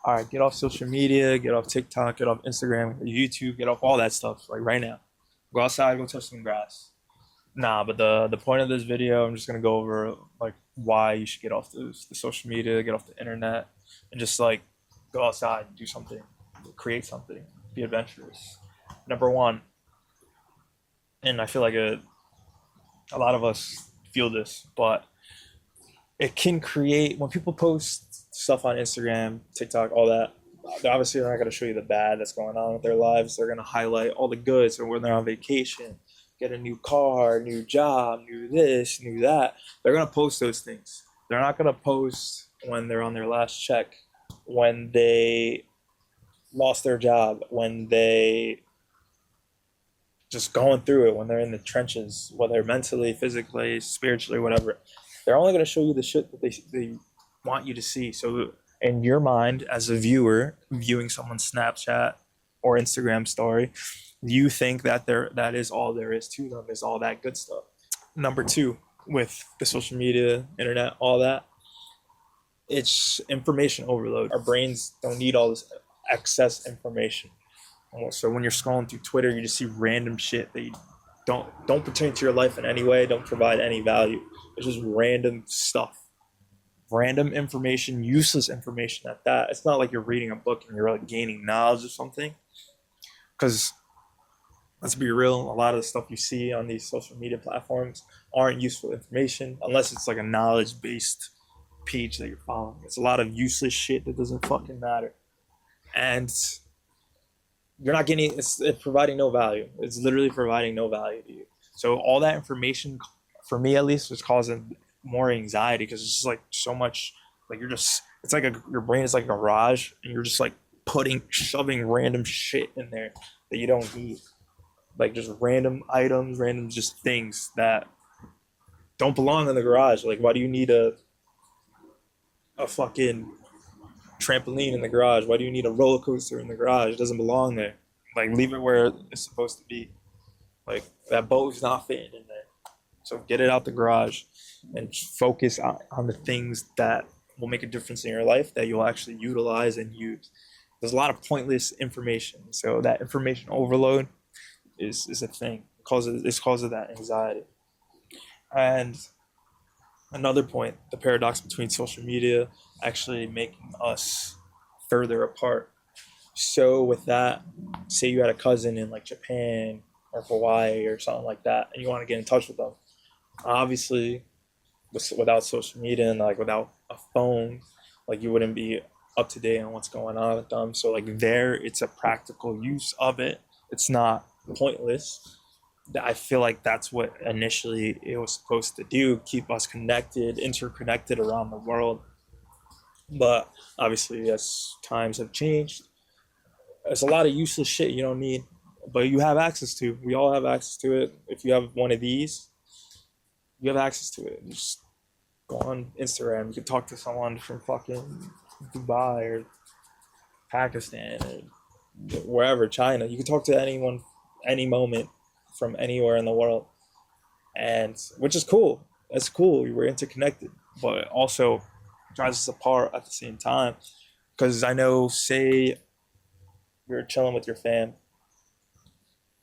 all right, get off social media, get off TikTok, get off Instagram, YouTube, get off all that stuff, like right now. Go outside, go touch some grass. Nah, but the point of this video, I'm just gonna go over like why you should get off the social media, get off the internet, and just like go outside, do something, create something, be adventurous. Number one, and I feel like a lot of us feel this, but it can create when people post stuff on Instagram, TikTok, all that. Obviously, they're not going to show you the bad that's going on with their lives. They're going to highlight all the good. So when they're on vacation, get a new car, new job, new this, new that. They're going to post those things. They're not going to post when they're on their last check, when they lost their job, when they just going through it, when they're in the trenches, whether mentally, physically, spiritually, whatever. They're only going to show you the shit that they want you to see. So in your mind, as a viewer, viewing someone's Snapchat or Instagram story, you think that that is all there is to them, is all that good stuff. Number two, with the social media, internet, all that, it's information overload. Our brains don't need all this excess information. So when you're scrolling through Twitter, you just see random shit that you don't pertain to your life in any way, don't provide any value. It's just random stuff, random information, useless information at that. It's not like you're reading a book and you're like gaining knowledge or something. Because let's be real, a lot of the stuff you see on these social media platforms aren't useful information unless it's like a knowledge-based page that you're following. It's a lot of useless shit that doesn't fucking matter. And you're not getting it's providing no value. It's literally providing no value to you. So all that information, for me at least, was causing more anxiety because it's just like so much. Like you're just, it's like your brain is like a garage, and you're just like shoving random shit in there that you don't need, like just random items, random just things that don't belong in the garage. Like why do you need a fucking trampoline in the garage? Why do you need a roller coaster in the garage? It doesn't belong there. Like leave it where it's supposed to be. Like that boat's not fitting in there. So get it out the garage and focus on the things that will make a difference in your life that you'll actually utilize and use. There's a lot of pointless information. So that information overload is a thing. It causes that anxiety. And another point, the paradox between social media actually making us further apart. So with that, say you had a cousin in like Japan or Hawaii or something like that, and you want to get in touch with them. Obviously, without social media and like without a phone, like you wouldn't be up to date on what's going on with them. So like there, it's a practical use of it. It's not pointless. I feel like that's what initially it was supposed to do, keep us connected, interconnected around the world. But obviously, as times have changed, there's a lot of useless shit you don't need, but you have access to. We all have access to it. If you have one of these, you have access to it. Just go on Instagram. You can talk to someone from fucking Dubai or Pakistan or wherever, China. You can talk to anyone, any moment from anywhere in the world, and which is cool. That's cool. We're interconnected, but also drives us apart at the same time. Because I know, say you're chilling with your fam,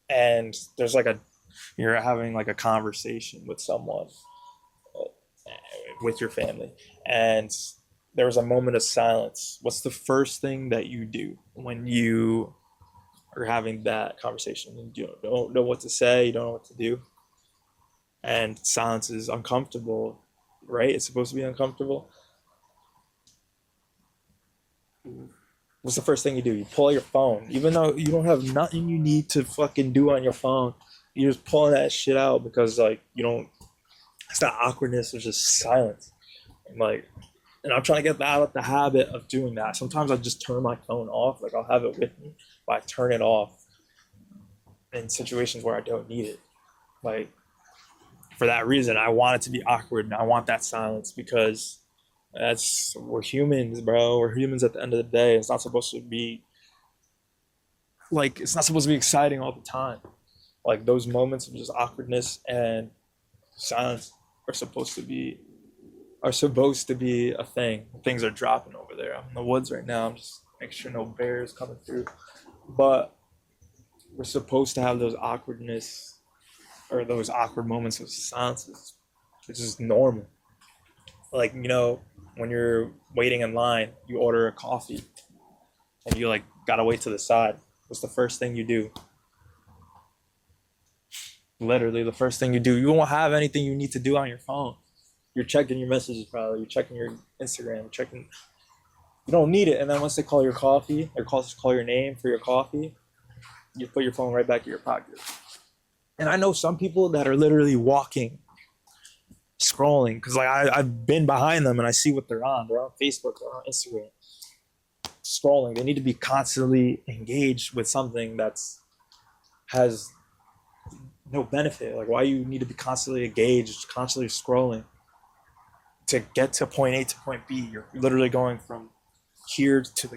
and there's like you're having like a conversation with someone with your family, and there was a moment of silence. What's the first thing that you do when you are having that conversation and you don't know what to say, you don't know what to do, and silence is uncomfortable, right? It's supposed to be uncomfortable. What's the first thing you do? You pull out your phone, even though you don't have nothing you need to fucking do on your phone. You're just pulling that shit out because like you don't. It's not awkwardness. It's just silence. And I'm trying to get out of the habit of doing that. Sometimes I just turn my phone off. Like I'll have it with me, but I turn it off in situations where I don't need it. Like for that reason, I want it to be awkward and I want that silence because we're humans, bro. We're humans at the end of the day. It's not supposed to be exciting all the time. Like those moments of just awkwardness and silence are supposed to be a thing. Things are dropping over there. I'm in the woods right now. I'm just make sure no bears coming through. But we're supposed to have those awkwardness or those awkward moments of silences. It's just normal. Like, when you're waiting in line, you order a coffee and you like gotta wait to the side. What's the first thing you do? Literally the first thing you do. You won't have anything you need to do on your phone. You're checking your messages probably. You're checking your Instagram. Checking. You don't need it. And then once they call your coffee or call your name for your coffee, you put your phone right back in your pocket. And I know some people that are literally walking, scrolling, because like I've been behind them and I see what they're on. They're on Facebook, they're on Instagram, scrolling. They need to be constantly engaged with something has no benefit. Like, why you need to be constantly engaged, constantly scrolling to get to point A to point B? You're literally going from here to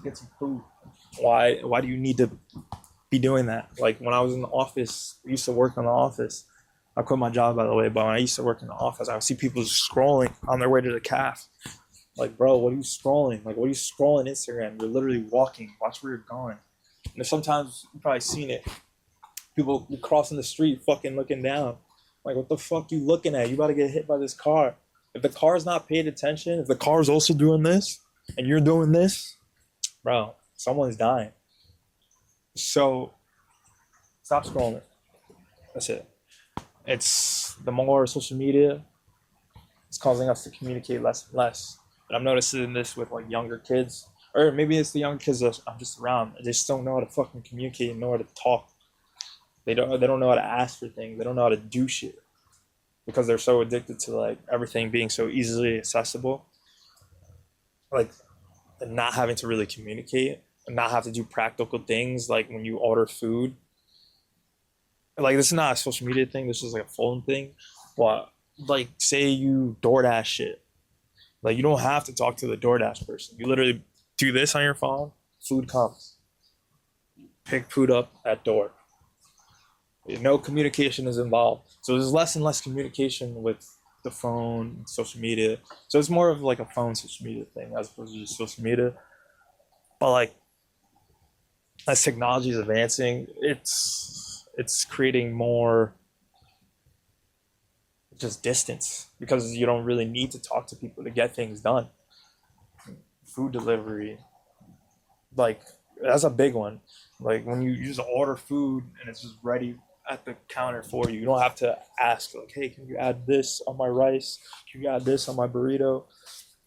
get some food. Why do you need to be doing that? Like, when I was in the office, I used to work in the office. I quit my job, by the way, but when I used to work in the office, I would see people scrolling on their way to the calf. Like, bro, what are you scrolling? Like, what are you scrolling Instagram? You're literally walking. Watch where you're going. And sometimes you've probably seen it. People crossing the street, fucking looking down. Like, what the fuck you looking at? You about to get hit by this car. If the car's not paying attention, if the car's also doing this, and you're doing this, bro, someone's dying. So, stop scrolling. That's it. It's the more social media, it's causing us to communicate less and less. And I'm noticing this with like younger kids, or maybe it's the younger kids that I'm just around. They just don't know how to fucking communicate and know how to talk. They don't know how to ask for things. They don't know how to do shit because they're so addicted to like everything being so easily accessible. Like, and not having to really communicate and not have to do practical things like when you order food. Like, this is not a social media thing. This is like a phone thing. But like, say you DoorDash shit. Like, you don't have to talk to the DoorDash person. You literally do this on your phone. Food comes. Pick food up at door. No communication is involved. So there's less and less communication with the phone, social media. So it's more of like a phone social media thing as opposed to just social media. But like, as technology is advancing, it's creating more just distance because you don't really need to talk to people to get things done. Food delivery, like, that's a big one. Like, when you just order food and it's just ready at the counter for you. You don't have to ask, like, hey, can you add this on my rice? Can you add this on my burrito?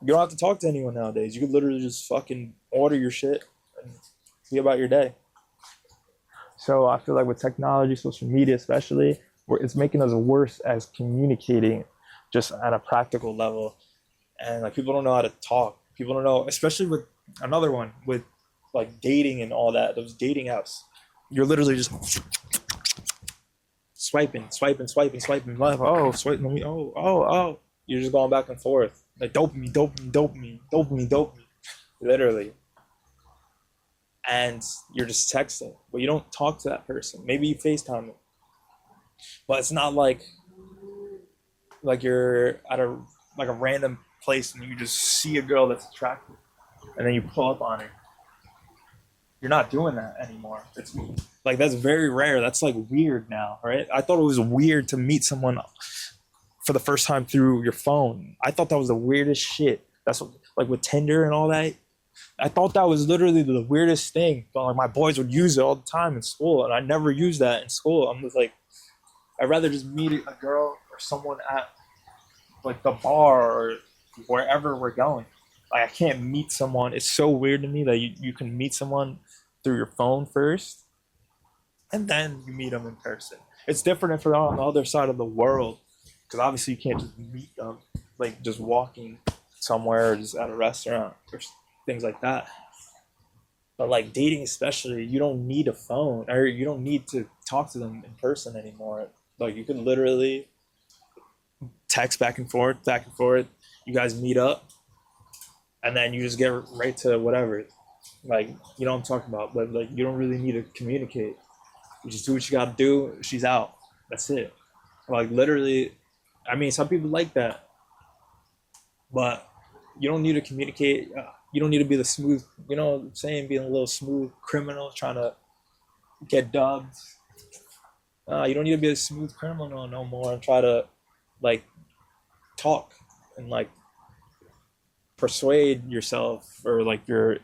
You don't have to talk to anyone nowadays. You could literally just fucking order your shit and see about your day. So I feel like with technology, social media especially, it's making us worse as communicating just at a practical level. And like, people don't know how to talk. People don't know, especially with another one, with like dating and all that, those dating apps. You're literally just swiping. Oh, swiping me. Oh. You're just going back and forth. Like, dopamine. Literally. And you're just texting, but you don't talk to that person. Maybe you FaceTime them. But it's not like you're at a random place and you just see a girl that's attractive and then you pull up on her. You're not doing that anymore. It's like, that's very rare. That's like weird now, right? I thought it was weird to meet someone for the first time through your phone. I thought that was the weirdest shit. That's what, like with Tinder and all that. I thought that was literally the weirdest thing. But like, my boys would use it all the time in school, and I never used that in school. I'm just like, I'd rather just meet a girl or someone at like the bar or wherever we're going. Like, I can't meet someone. It's so weird to me that you can meet someone through your phone first, and then you meet them in person. It's different if they're on the other side of the world, because obviously you can't just meet them like just walking somewhere or just at a restaurant or things like that. But like dating especially, you don't need a phone, or you don't need to talk to them in person anymore. Like, you can literally text back and forth. You guys meet up, and then you just get right to whatever. Like, you know what I'm talking about. But like, you don't really need to communicate. You just do what you gotta do. She's out. That's it. Like, literally, I mean, some people like that, but you don't need to communicate. You don't need to be the smooth, you know what I'm saying, being a little smooth criminal trying to get dubbed. You don't need to be a smooth criminal no more and try to like talk and like persuade yourself or like your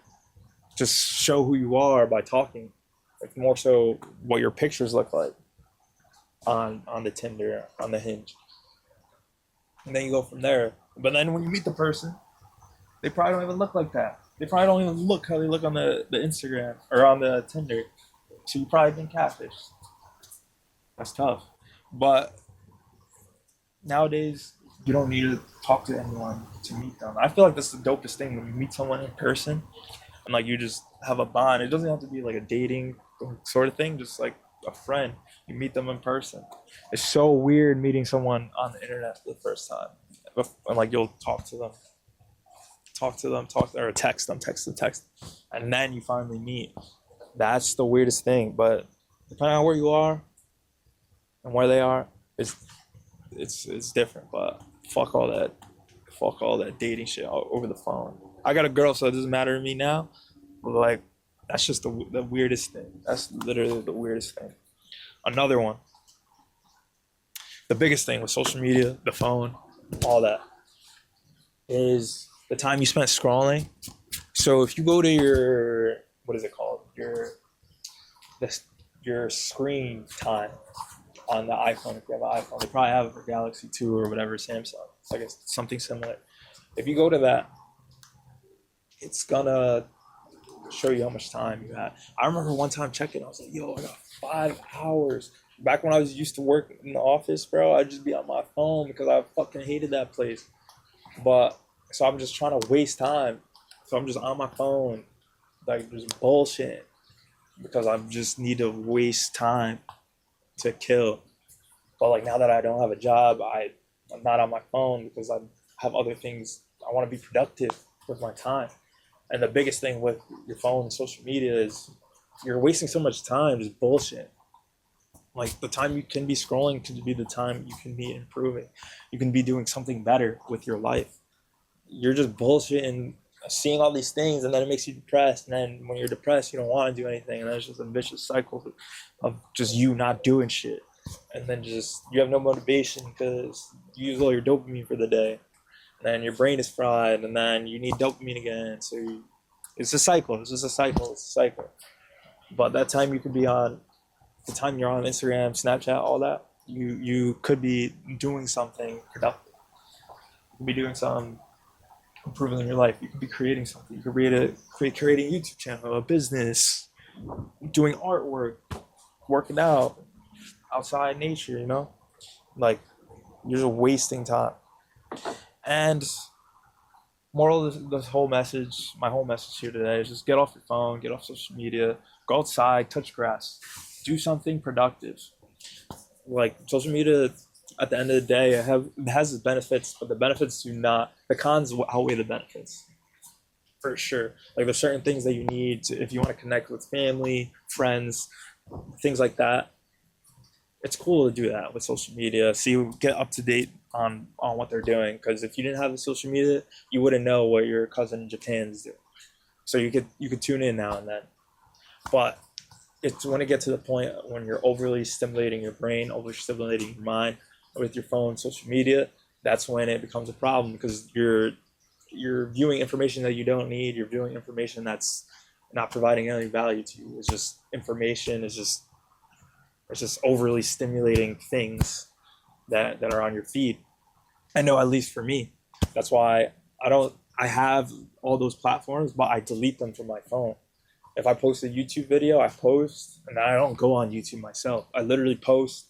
just show who you are by talking. Like more so what your pictures look like on the Tinder, on the Hinge. And then you go from there. But then when you meet the person, they probably don't even look like that. They probably don't even look how they look on the Instagram or on the Tinder. So you probably been catfished. That's tough. But nowadays, you don't need to talk to anyone to meet them. I feel like that's the dopest thing when you meet someone in person and like you just have a bond. It doesn't have to be like a dating sort of thing, just like a friend. You meet them in person. It's so weird meeting someone on the internet for the first time. And like you'll or text them, and then you finally meet. That's the weirdest thing. But depending on where you are and where they are, it's different. But fuck all that dating shit over the phone. I got a girl, so it doesn't matter to me now. But like, that's just the weirdest thing. That's literally the weirdest thing. Another one, the biggest thing with social media, the phone, all that, is the time you spent scrolling. So if you go to your, what is it called? Your screen time on the iPhone, if you have an iPhone, they probably have it for Galaxy 2 or whatever, Samsung. It's like something similar. If you go to that, it's gonna show you how much time you had. I remember one time checking, I was like, yo, I got 5 hours. Back when I was used to work in the office, bro, I'd just be on my phone because I fucking hated that place. But so I'm just trying to waste time. So I'm just on my phone, like just bullshit because I just need to waste time to kill. But like now that I don't have a job, I'm not on my phone because I have other things. I want to be productive with my time. And the biggest thing with your phone and social media is you're wasting so much time just bullshit. Like the time you can be scrolling can be the time you can be improving. You can be doing something better with your life. You're just bullshitting, seeing all these things, and then it makes you depressed. And then when you're depressed, you don't want to do anything, and then it's just a vicious cycle of just you not doing shit. And then just you have no motivation because you use all your dopamine for the day, and then your brain is fried, and then you need dopamine again. So it's a cycle. It's just a cycle. It's a cycle. But that time you could be on, the time you're on Instagram, Snapchat, all that, you could be doing something productive. You could be doing something improving in your life. You could be creating something. You could creating a YouTube channel, a business, doing artwork, working out, outside nature, you know? Like, you're just wasting time. And moral of this whole message, my whole message here today is just get off your phone, get off social media, go outside, touch grass, do something productive. Like, social media, at the end of the day, it has its benefits, but the benefits the cons outweigh the benefits. For sure. Like, there's certain things that you need if you want to connect with family, friends, things like that. It's cool to do that with social media. Get up to date on what they're doing. Because if you didn't have the social media, you wouldn't know what your cousin in Japan is doing. So you could tune in now and then. But it's when it gets to the point when you're overly stimulating your brain, overly stimulating your mind with your phone, social media, that's when it becomes a problem because you're viewing information that you don't need. You're viewing information that's not providing any value to you. It's just information. It's just overly stimulating things that are on your feed. I know, at least for me, that's why I have all those platforms, but I delete them from my phone. If I post a YouTube video, I post, and I don't go on YouTube myself. I literally post,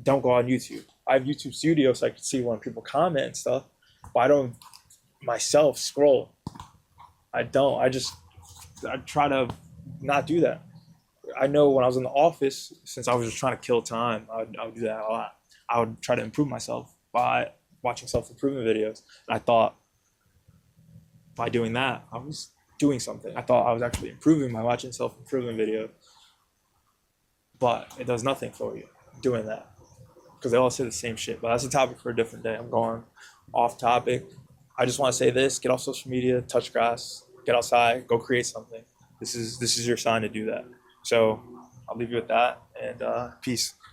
don't go on YouTube. I have YouTube Studio so I can see when people comment and stuff, but I don't myself scroll. I don't. I try to not do that. I know when I was in the office, since I was just trying to kill time, I would do that a lot. I would try to improve myself by watching self-improvement videos. And I thought by doing that, I was doing something. I thought I was actually improving by watching self-improvement videos. But it does nothing for you doing that because they all say the same shit. But that's a topic for a different day. I'm going off topic. I just want to say this: get off social media, touch grass, get outside, go create something. This is your sign to do that. So I'll leave you with that, and peace.